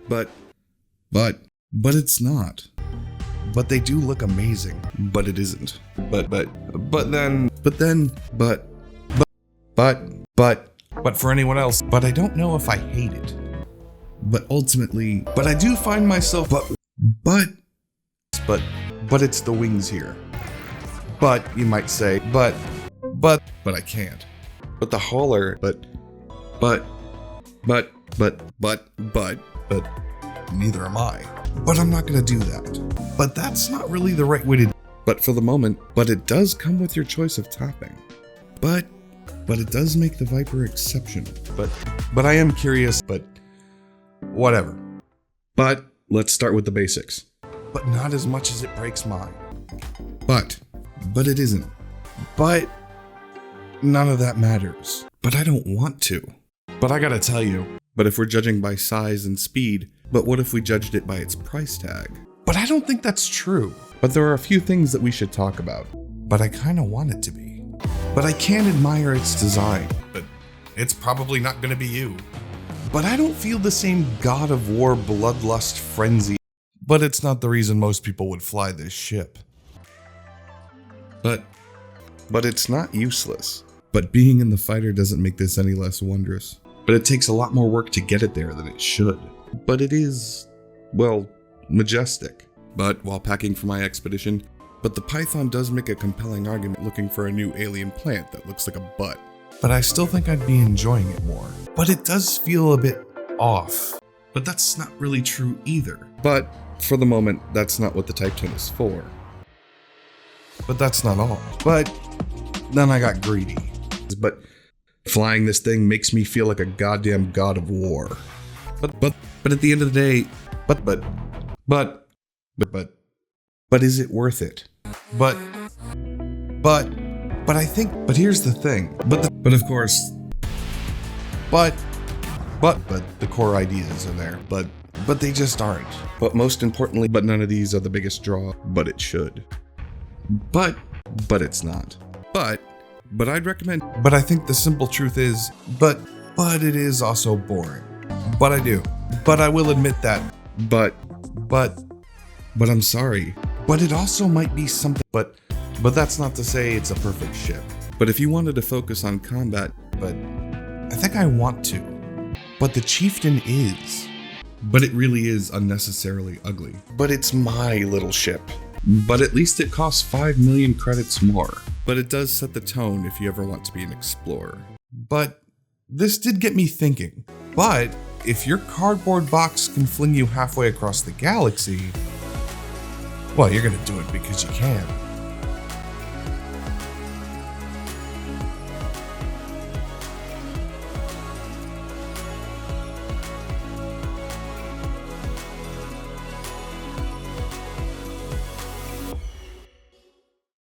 but it's not. But they do look amazing, but it isn't. But for anyone else, but I don't know if I hate it. But ultimately, but I do find myself, but it's the wings here. But you might say, but I can't. But the hauler, but neither am I. But I'm not gonna do that. But that's not really the right way to. But for the moment, but it does come with your choice of topping. But it does make the Viper exceptional. But I am curious, but whatever. But let's start with the basics. But not as much as it breaks mine. But it isn't. But none of that matters. But I don't want to. But I gotta tell you, but if we're judging by size and speed, but what if we judged it by its price tag? But I don't think that's true. But there are a few things that we should talk about. But I kinda want it to be. But I can admire its design. But it's probably not gonna be you. But I don't feel the same God of War bloodlust frenzy. But it's not the reason most people would fly this ship. But it's not useless. But being in the fighter doesn't make this any less wondrous. But it takes a lot more work to get it there than it should. But it is, well, majestic. But while packing for my expedition, but the Python does make a compelling argument looking for a new alien plant that looks like a butt. But I still think I'd be enjoying it more. But it does feel a bit off. But that's not really true either. But for the moment, that's not what the Type 10 is for. But that's not all. But then I got greedy. But flying this thing makes me feel like a goddamn God of War. But at the end of the day, but is it worth it? But I think, but here's the thing. But of course, but the core ideas are there. But they just aren't. But most importantly, but none of these are the biggest draw, but it should. But it's not. But I'd recommend, but I think the simple truth is, but it is also boring. But I do. But I will admit that. But I'm sorry. But it also might be something, but that's not to say it's a perfect ship. But if you wanted to focus on combat, but I think I want to. But the Chieftain is. But it really is unnecessarily ugly. But it's my little ship. But at least it costs 5 million credits more. But it does set the tone if you ever want to be an explorer. But this did get me thinking. But if your cardboard box can fling you halfway across the galaxy, well, you're gonna do it because you can.